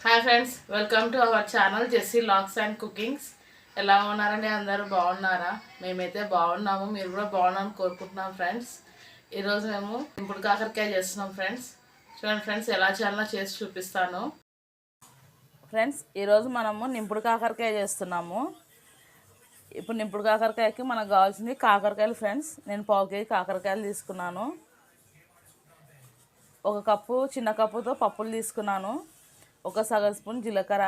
Hi friends, welcome to our channel Jessie vlogs and cookings. ఎలా ఉన్నారండి? అందరూ బాగున్నారా? మేమైతే బాగున్నాము, మీరు కూడా బాగున్నారని కోరుకుంటున్నాం ఫ్రెండ్స్. ఈరోజు మేము ఇప్పుడు కాకరకాయ చేస్తున్నాం ఫ్రెండ్స్. చూడండి ఫ్రెండ్స్, ఎలా చేయాలో చేసి చూపిస్తాను. ఫ్రెండ్స్, ఈరోజు మనము నింపుడు కాకరకాయ చేస్తున్నాము. ఇప్పుడు నింపుడు కాకరకాయకి మనకు కావాల్సింది కాకరకాయలు ఫ్రెండ్స్. నేను 1/2 కేజీ కాకరకాయలు తీసుకున్నాను. 1 కప్పు చిన్న కప్పుతో పప్పులు తీసుకున్నాను. 1 సగం స్పూన్ జీలకర్ర,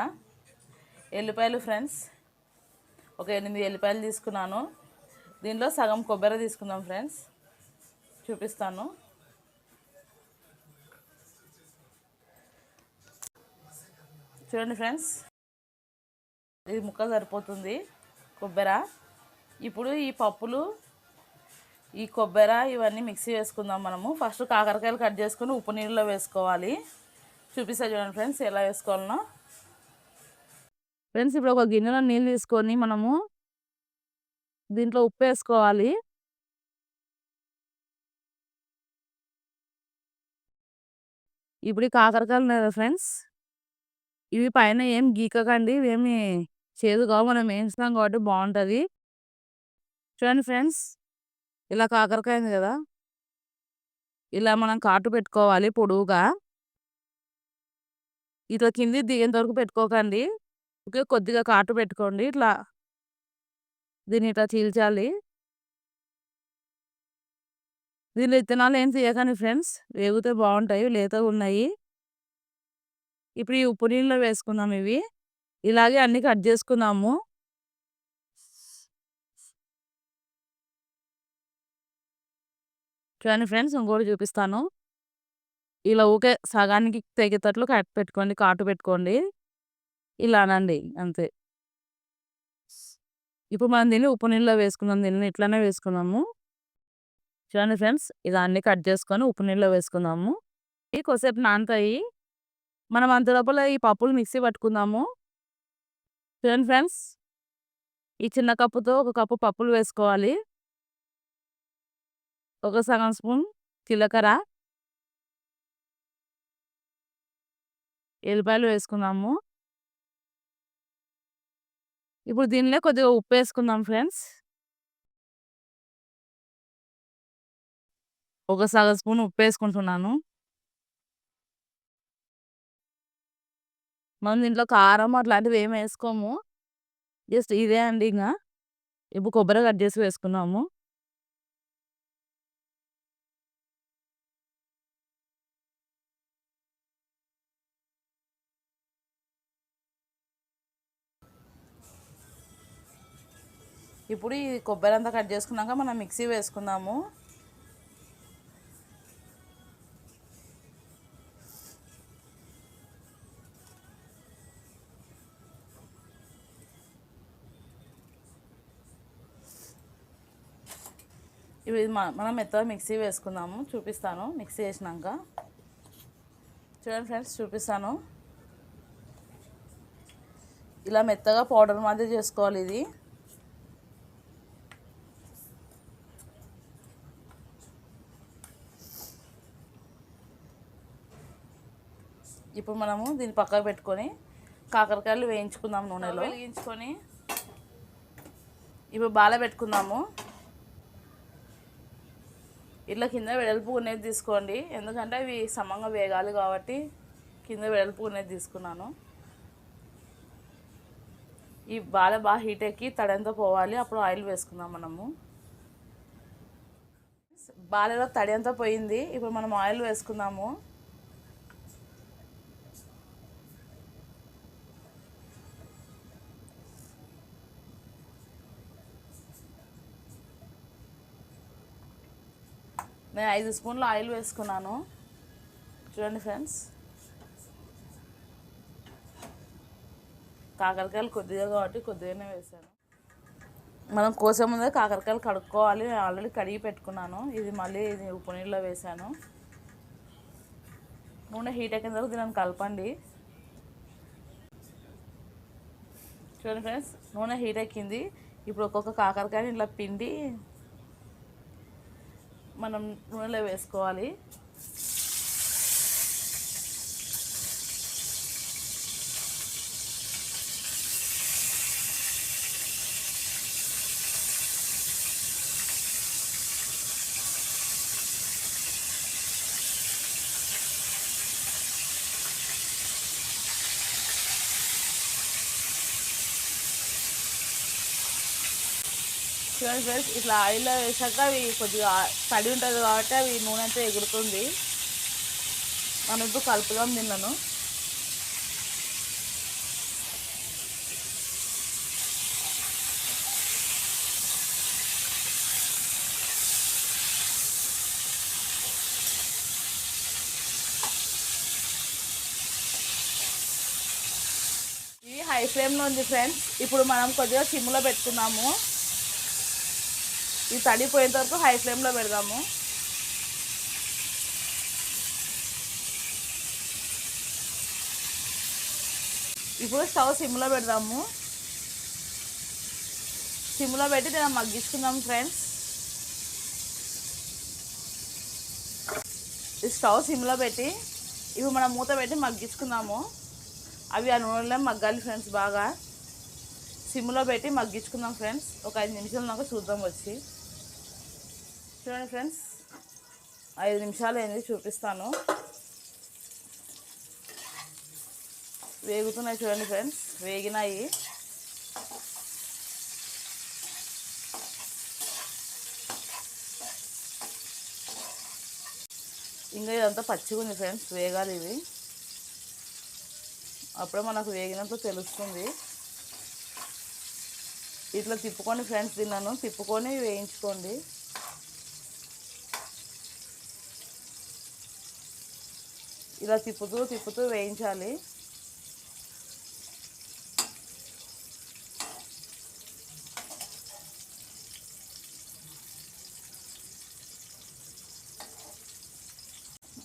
ఎల్లిపాయలు ఫ్రెండ్స్, 8 ఎల్లిపాయలు తీసుకున్నాను. దీనిలో సగం కొబ్బరి తీసుకుందాం ఫ్రెండ్స్, చూపిస్తాను. చూడండి ఫ్రెండ్స్, ఇది ముక్క సరిపోతుంది కొబ్బరి. ఇప్పుడు ఈ పప్పులు, ఈ కొబ్బరి ఇవన్నీ మిక్సీ వేసుకుందాం మనము. ఫస్ట్ కాకరకాయలు కట్ చేసుకొని ఉప్పు నీళ్ళలో వేసుకోవాలి. చూపిస్తా చూడండి ఫ్రెండ్స్ ఎలా వేసుకోవాలనో. ఫ్రెండ్స్, ఇప్పుడు ఒక గిన్నెలో నీళ్ళు తీసుకొని మనము దీంట్లో ఉప్పు వేసుకోవాలి. ఇప్పుడు ఈ కాకరకాయలు ఉన్నాయి ఫ్రెండ్స్, ఇవి పైన ఏం గీకకండి, ఇవేమి చేదు కావు, మనం వేయించుతాం కాబట్టి బాగుంటుంది. చూడండి ఫ్రెండ్స్, ఇలా కాకరకాయ ఉంది కదా, ఇలా మనం కాటు పెట్టుకోవాలి పొడువుగా. ఇట్లా కింది దిగేంత వరకు పెట్టుకోకండి, ఓకే, కొద్దిగా కాటు పెట్టుకోండి. ఇట్లా దీన్ని ఇట్లా చీల్చాలి. దీనిలో విత్తనాలు ఏం తీయకండి ఫ్రెండ్స్, వేగితే బాగుంటాయి, లేతగా ఉన్నాయి. ఇప్పుడు ఈ ఉప్పు నీళ్ళలో వేసుకుందాం. ఇవి ఇలాగే అన్ని కట్ చేసుకుందాము. చూడండి ఫ్రెండ్స్, ఇంకోటి చూపిస్తాను. ఇలా ఊకే సగానికి తెగేటట్లు కట్ పెట్టుకోండి, కాటు పెట్టుకోండి. ఇలానండి, అంతే. ఇప్పుడు మనం దీన్ని ఉప్పు నీళ్ళలో వేసుకుందాం. దీన్ని ఇట్లానే వేసుకుందాము. చూడండి ఫ్రెండ్స్, ఇలా అన్ని కట్ చేసుకొని ఉప్పు నీళ్ళలో వేసుకుందాము. ఇవి కొద్దిసేపు నానతాయి. మనం అంత లోపల ఈ పప్పులు మిక్సీ పట్టుకుందాము. చూడండి ఫ్రెండ్స్, ఈ చిన్న కప్పుతో 1 కప్పు పప్పులు వేసుకోవాలి. 1 సగం స్పూన్ జీలకర్ర, ఎల్లిపాయలు వేసుకుందాము. ఇప్పుడు దీనిలో కొద్దిగా ఉప్పు వేసుకుందాం ఫ్రెండ్స్. 1 సగం స్పూన్ ఉప్పు వేసుకుంటున్నాను. మనం దీంట్లో కారం అట్లాంటివి ఏమి వేసుకోము, జస్ట్ ఇదే అండి. ఇంకా ఇప్పుడు కొబ్బరి కట్ చేసి వేసుకున్నాము. ఇప్పుడు ఈ కొబ్బరి అంతా కట్ చేసుకున్నాక మనం మిక్సీ వేసుకుందాము. ఇవి మనం మెత్తగా మిక్సీ వేసుకుందాము, చూపిస్తాను మిక్సీ వేసినాక. చూడండి ఫ్రెండ్స్, చూపిస్తాను. ఇలా మెత్తగా పౌడర్ మాదిరి చేసుకోవాలి ఇది. ఇప్పుడు మనము దీన్ని పక్కకు పెట్టుకొని కాకరకాయలు వేయించుకుందాం నూనెలో. వేయించుకొని ఇప్పుడు బాల పెట్టుకుందాము. ఇట్లా కింద వెడల్పు ఉన్నది తీసుకోండి, ఎందుకంటే అవి సమంగా వేగాలి కాబట్టి కింద వెడల్పు ఉన్నది తీసుకున్నాను. ఈ బాగా హీట్ ఎక్కి తడంతా పోవాలి, అప్పుడు ఆయిల్ వేసుకుందాం మనము. బాలలో తడి అంతా పోయింది, ఇప్పుడు మనం ఆయిల్ వేసుకుందాము. నేను 5 స్పూన్లు ఆయిల్ వేసుకున్నాను. చూడండి ఫ్రెండ్స్, కాకరకాయలు కొద్దిగా కాబట్టి కొద్దిగానే వేసాను. మనం కోసే ముందే కాకరకాయలు కడుక్కోవాలి, ఆల్రెడీ కడిగి పెట్టుకున్నాను. ఇది మళ్ళీ ఉప్పు నీళ్ళలో వేసాను. నూనె హీట్ ఎక్కిన తర్వాత దీన్ని కలపండి. చూడండి ఫ్రెండ్స్, నూనె హీట్ ఎక్కింది. ఇప్పుడు ఒక్కొక్క కాకరకాయని ఇట్లా పిండి మనం నూనెలో వేసుకోవాలి. చూడండి ఫ్రెండ్స్, ఇట్లా ఆయిల్లో వేసాక అవి కొద్దిగా తడి ఉంటుంది కాబట్టి అవి నూనె అంతా ఎగురుతుంది. మనం ఇప్పుడు కలుపుదాం దీనిలను. ఇది హై ఫ్లేమ్లో ఉంది ఫ్రెండ్స్. ఇప్పుడు మనం కొద్దిగా సిమ్లో పెట్టుకున్నాము. ఇది తడిపోయేంత వరకు హై ఫ్లేమ్లో పెడదాము. ఇప్పుడు స్టవ్ సిమ్లో పెడదాము. సిమ్లో పెట్టి నేను మగ్గించుకుందాం ఫ్రెండ్స్. ఈ స్టవ్ సిమ్లో పెట్టి ఇప్పుడు మనం మూత పెట్టి మగ్గించుకుందాము. అవి ఆ నూనెలో మగ్గాలి ఫ్రెండ్స్. బాగా సిమ్లో పెట్టి మగ్గించుకుందాం ఫ్రెండ్స్. ఒక 5 నిమిషాలు దాకా చూద్దాం వచ్చి. చూడండి ఫ్రెండ్స్, 5 నిమిషాలు ఏంది చూపిస్తాను. వేగుతున్నాయి చూడండి ఫ్రెండ్స్, వేగినాయి. ఇంకా ఇదంతా పచ్చిగా ఉంది ఫ్రెండ్స్, వేగాలి ఇవి. అప్పుడే మనకు వేగినంత తెలుస్తుంది. ఇట్లా తిప్పుకొని ఫ్రెండ్స్, దీన్నాను తిప్పుకొని వేయించుకోండి. ఇలా తిప్పుతూ తిప్పుతూ వేయించాలి.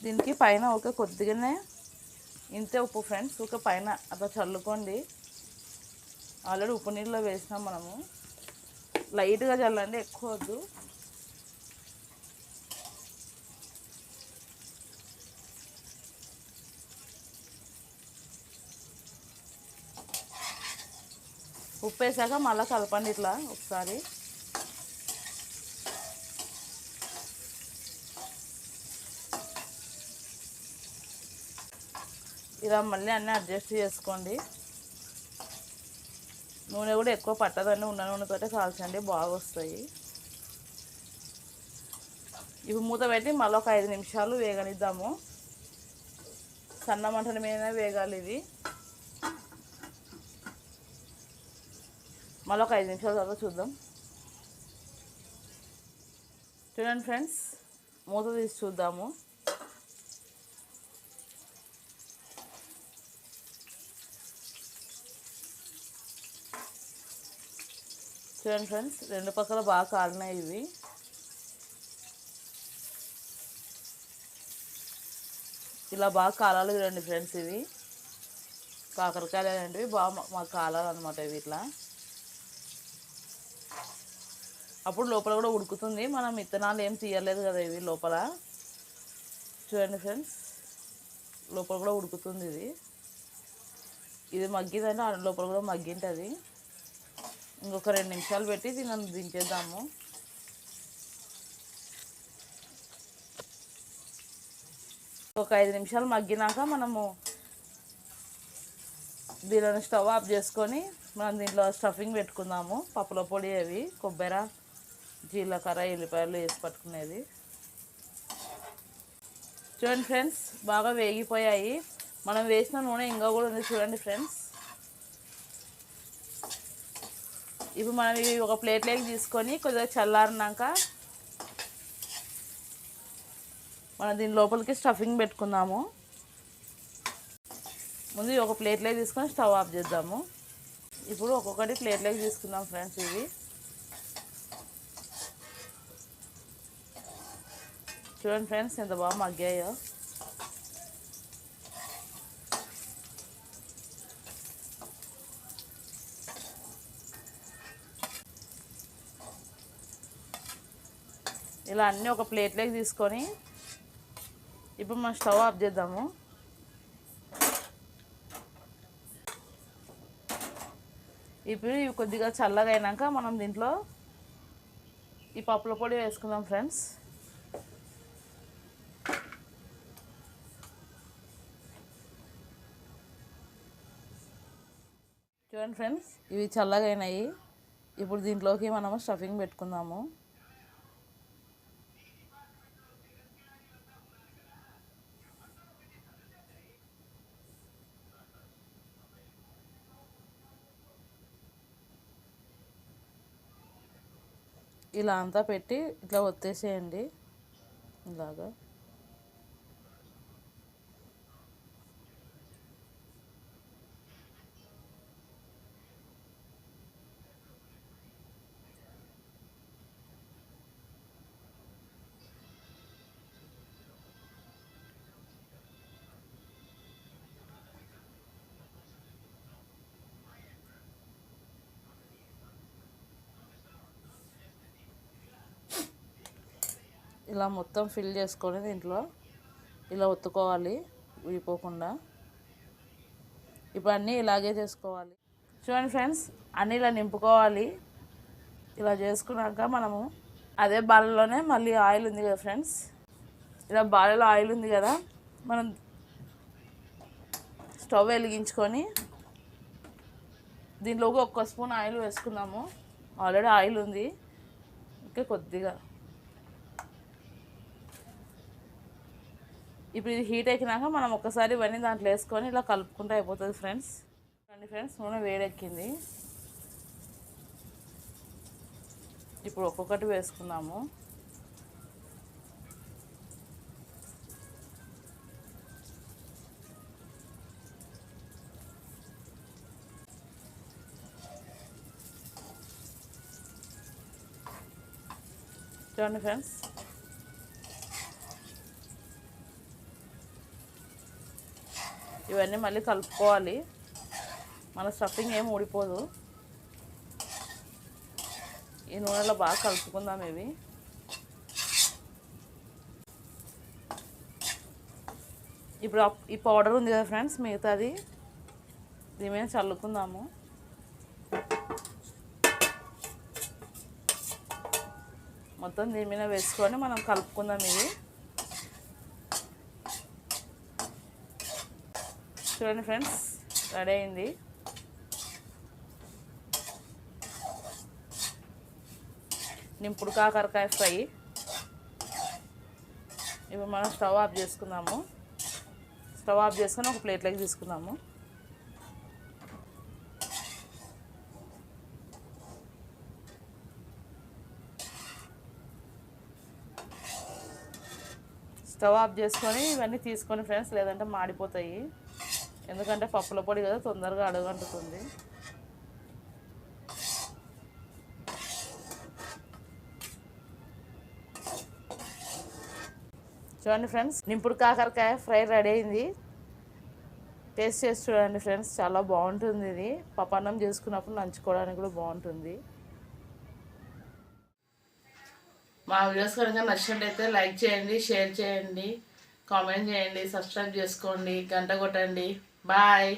దీనికి పైన ఒక కొద్దిగానే ఇంతే ఉప్పు ఫ్రెండ్స్, ఒక పైన అట్లా చల్లుకోండి. ఆల్రెడీ ఉప్పు నీళ్ళలో వేసినాం మనము. లైట్గా చల్లండి, ఎక్కువ వద్దు. ఉప్పు వేసాక మళ్ళీ కలపండి ఇట్లా ఒకసారి. ఇలా మళ్ళీ అన్నీ అడ్జస్ట్ చేసుకోండి. నూనె కూడా ఎక్కువ పట్టదండి, ఉన్న నూనెతోటే కాల్చండి, బాగా వస్తాయి. ఇప్పుడు మూత పెట్టి మళ్ళీ ఒక 5 నిమిషాలు వేగనిద్దాము. సన్న మంటల మీద వేగాలి ఇవి. మళ్ళీ ఒక 5 నిమిషాల తర్వాత చూద్దాం. చూడండి ఫ్రెండ్స్, మూత తీసి చూద్దాము. చూడండి ఫ్రెండ్స్, 2 పక్కల బాగా కాలినాయి ఇవి. ఇలా బాగా కాలాలి చూడండి ఫ్రెండ్స్. ఇవి కాకరకాయలు అనేటివి బాగా మాకు కాలాలన్నమాట ఇవి ఇట్లా. అప్పుడు లోపల కూడా ఉడుకుతుంది. మనం విత్తనాలు ఏం తీయలేదు కదా ఇవి లోపల. చూడండి ఫ్రెండ్స్, లోపల కూడా ఉడుకుతుంది ఇది. ఇది మగ్గిదంటే ఆ లోపల కూడా మగ్గింటుంది. ఇంకొక 2 నిమిషాలు పెట్టి దీన్ని దించేద్దాము. ఒక 5 నిమిషాలు మగ్గినాక మనము దీనిని స్టవ్ ఆఫ్ చేసుకొని మనం దీంట్లో స్టఫింగ్ పెట్టుకుందాము. పప్పుల పొడి, అవి కొబ్బరి, జీలకర్ర, ఎల్లిపాయలు వేసి పట్టుకునేది. చూడండి ఫ్రెండ్స్, బాగా వేగిపోయాయి. మనం వేసిన నూనె ఇంకా కూడా ఉంది చూడండి ఫ్రెండ్స్. ఇప్పుడు మనం ఇవి ఒక ప్లేట్లోకి తీసుకొని కొద్దిగా చల్లారినాక మనం దీని లోపలికి స్టఫింగ్ పెట్టుకుందాము. ముందు ఒక ప్లేట్లోకి తీసుకొని స్టవ్ ఆఫ్ చేద్దాము. ఇప్పుడు ఒక్కొక్కటి ప్లేట్లోకి తీసుకుందాం ఫ్రెండ్స్. ఇవి చూడండి ఫ్రెండ్స్, ఎంత బాగా మగ్గాయో. ఇలా అన్నీ ఒక ప్లేట్లోకి తీసుకొని ఇప్పుడు మనం స్టవ్ ఆఫ్ చేద్దాము. ఇప్పుడు ఇవి కొద్దిగా చల్లగా అయినాక మనం దీంట్లో ఈ పప్పుల పొడి వేసుకుందాం ఫ్రెండ్స్. చూడండి ఫ్రెండ్స్, ఇవి చల్లగా అయినాయి. ఇప్పుడు దీంట్లోకి మనము స్టఫింగ్ పెట్టుకుందాము. ఇలా అంతా పెట్టి ఇట్లా ఒత్తేసేయండి. ఇలాగా ఇలా మొత్తం ఫిల్ చేసుకొని దీంట్లో ఇలా ఒత్తుకోవాలి విడిపోకుండా. ఇప్పుడు అన్నీ ఇలాగే చేసుకోవాలి. చూడండి ఫ్రెండ్స్, అన్నీ ఇలా నింపుకోవాలి. ఇలా చేసుకున్నాక మనము అదే బాలలోనే మళ్ళీ ఆయిల్ ఉంది కదా ఫ్రెండ్స్, ఇలా బాలలో ఆయిల్ ఉంది కదా, మనం స్టవ్ వెలిగించుకొని దీంట్లోకి 1 స్పూన్ ఆయిల్ వేసుకుందాము. ఆల్రెడీ ఆయిల్ ఉంది, ఇంకా కొద్దిగా. ఇప్పుడు ఇది హీట్ ఎక్కినాక మనం ఒక్కసారి ఇవన్నీ దాంట్లో వేసుకొని ఇలా కలుపుకుంటూ అయిపోతుంది ఫ్రెండ్స్. చూడండి ఫ్రెండ్స్, నూనె వేడెక్కింది. ఇప్పుడు ఒక్కొక్కటి వేసుకుందాము. చూడండి ఫ్రెండ్స్, ఇవన్నీ మళ్ళీ కలుపుకోవాలి. మన స్టఫింగ్ ఏం ఊడిపోదు. ఈ నూనెలో బాగా కలుపుకుందాం ఇవి. ఇప్పుడు ఈ పౌడర్ ఉంది కదా ఫ్రెండ్స్, మిగతాది దీని మీద చల్లుకుందాము. మొత్తం దీని మీద వేసుకొని మనం కలుపుకుందాం ఇది. చూడండి ఫ్రెండ్స్, రెడీ అయింది. నింపుడు కాకరకాయ ఫ్రై. ఇప్పుడు మనం స్టవ్ ఆఫ్ చేసుకుందాము. స్టవ్ ఆఫ్ చేసుకొని ఒక ప్లేట్లోకి తీసుకుందాము. స్టవ్ ఆఫ్ చేసుకొని ఇవన్నీ తీసుకొని ఫ్రెండ్స్, లేదంటే మాడిపోతాయి. ఎందుకంటే పప్పుల పొడి కదా, తొందరగా అడుగంటుతుంది. చూడండి ఫ్రెండ్స్, నింపుడు కాకరకాయ ఫ్రై రెడీ అయింది. టేస్ట్ చేసి చూడండి ఫ్రెండ్స్, చాలా బాగుంటుంది. ఇది పప్పన్నం చేసుకున్నప్పుడు నంచుకోవడానికి కూడా బాగుంటుంది. మా వీడియోస్ కనుక నచ్చినట్టయితే లైక్ చేయండి, షేర్ చేయండి, కామెంట్ చేయండి, సబ్స్క్రైబ్ చేసుకోండి, గంట కొట్టండి. బాయ్.